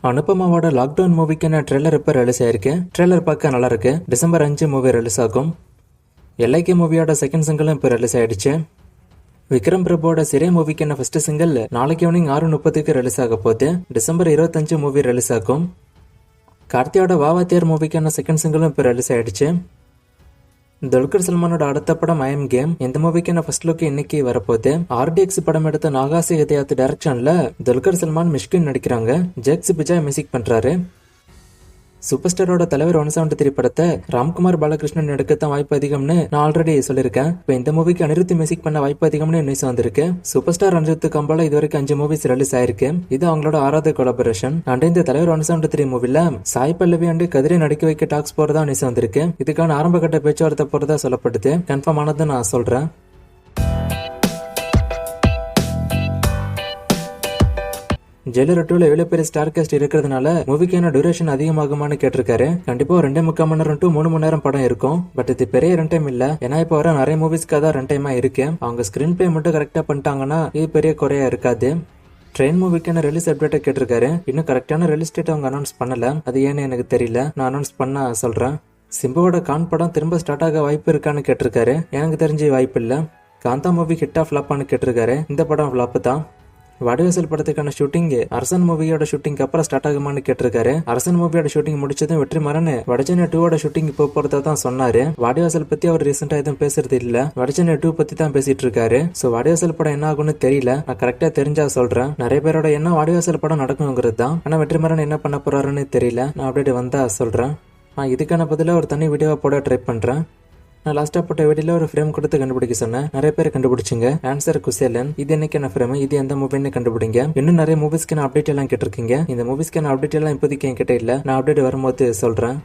அனுபமாவோட lockdown மூவிக்கான trailer இப்போ release ஆயிருக்கு. Trailer பார்க்க நல்லா இருக்கு. டிசம்பர் 5 மூவி ரிலீஸ் ஆகும். எல்ஐகே மூவியோட செகண்ட் சிங்கிளும் இப்போ ரிலீஸ் ஆயிடுச்சு. விக்ரம் பிரபுவோட சிறை மூவிக்கான ஃபர்ஸ்ட் சிங்கிள் நாளைக்கு ஈவினிங் 6:30 ரிலீஸ் ஆக போகுது. டிசம்பர் 25 மூவி ரிலீஸ் ஆகும். கார்த்தியோட வாவாத்தியார் மூவிக்கான செகண்ட் சிங்கிளும் இப்போ ரிலீஸ் ஆயிடுச்சு. துல்கர் சல்மானோட அடுத்த படம் ஐ எம் கேம். இந்த மூவிக்கான ஃபர்ஸ்ட் லுக் இன்னைக்கு வரப்போகுது. RDX படம் எடுத்த நாகாசி ஹிதயாத் டைரக்ஷன்ல துல்கர் சல்மான் மிஷ்கின் நடிக்கிறாங்க. ஜெக்ஸ் பிஜாய் மியூசிக் பண்றாரு. சூப்பர் ஸ்டாரோட தலைவர் 173 படத்தை ராம்குமார் பாலகிருஷ்ணன் எடுக்கத்தான் வாய்ப்பு அதிகம்னு நான் ஆல்ரெடி சொல்லியிருக்கேன். இப்போ இந்த மூவிக்கு அனிருத் மியூசிக் பண்ண வாய்ப்பு அதிகம்னு நியூஸ் வந்திருக்கு. சூப்பர் ஸ்டார் அனிருத் கம்பால இதுவரைக்கும் 5 மூவிஸ் ரிலீஸ் ஆயிருக்கு. இது அவங்களோட 6வது கொலாபரேஷன். அண்ட் இந்த தலைவர் 173 மூவில சாய் பல்லவி அண்ட் கதிரை நடிக்க வைக்க டாக்ஸ் போறதா நியூஸ் வந்திருக்கு. இதுக்கான ஆரம்ப கட்ட பேச்சுவார்த்தை போறதா சொல்லப்படுது. கன்ஃபார்ம் ஆனது நான் சொல்றேன். ஜெயிலர் 2ல எவ்வளவு பெரிய ஸ்டார் காஸ்ட் இருக்கிறதுனால மூவிக்கான டியூரேஷன் அதிகமாகுமான்னு கேட்டிருக்காரு. கண்டிப்பா 2.25 மணி நேரம் to 3 மணி நேரம் படம் இருக்கும். பட் இது பெரிய ரன் டைம் இல்ல. ஏன்னா இப்ப வர நிறைய மூவிஸ்க்கு தான் ரன் டைமா இருக்கு. அவங்க ஸ்கிரீன் பிளே மட்டும் கரெக்டா பண்ணிட்டாங்கன்னா இது பெரிய குறையா இருக்காது. ட்ரெயின் மூவிக்கான ரிலீஸ் அப்டேட்டை கேட்டிருக்காரு. இன்னும் கரெக்டான ரிலீஸ் டேட் அவங்க அனௌன்ஸ் பண்ணல. அது ஏன்னு எனக்கு தெரியல. நான் அனௌன்ஸ் பண்ண சொல்றேன். சிம்புவோட கான் படம் திரும்ப ஸ்டார்ட் ஆக வாய்ப்பு இருக்கான்னு கேட்டிருக்காரு. எனக்கு தெரிஞ்ச வாய்ப்பு இல்ல. காந்தா மூவி ஹிட்டா ஃபிளாப்பான்னு கேட்டிருக்காரு. இந்த படம் ஃபிளாப் தான். வடிவேசல் படத்துக்கான ஷூட்டிங் அரசன் மூவியோட ஷூட்டிங் அப்புறம் ஸ்டார்ட் ஆகுமான்னு கேட்டிருக்காரு. அரசன் மூவியோட ஷூட்டிங் முடிச்சதும் வெற்றிமாறன் வடச்சென்னை 2 ஷூட்டிங் போறதா தான் சொன்னாரு. வடிவேசல் பத்தி அவர் ரீசெண்டா எதுவும் பேசுறது இல்ல. வடச்சென்னை 2 பத்தி தான் பேசிட்டு இருக்காரு. சோ வடிவேசல் படம் என்ன ஆகும்னு தெரியல. நான் கரெக்டா தெரிஞ்சா சொல்றேன். நிறைய பேரோட என்ன வடிவேசல் படம் நடக்குங்கிறது தான். ஆனா வெற்றிமாறன் என்ன பண்ண போறாருன்னு தெரியல. நான் அப்படியே வந்தா சொல்றேன். நான் இதுக்கான பதில ஒரு தனி வீடியோவை போட ட்ரை பண்றேன். நான் லாஸ்டா போட்ட வீடியோல ஒரு ஃப்ரேம் கொடுத்து கண்டுபிடிக்க சொன்னேன். நிறைய பேர் கண்டுபிடிச்சிங்க. ஆன்சர் குசேலன். இது என்னைக்கான ஃப்ரேம், இது எந்த மூவின்னு கண்டுபிடிங்க. இன்னும் நிறைய மூவிஸ்க்கான அப்டேட் எல்லாம் கேட்டிருக்கீங்க. இந்த மூவிஸ்க்கான அப்டேட் எல்லாம் இப்போதைக்கு என்கிட்ட இல்ல. நான் அப்டேட் வரும்போது சொல்றேன்.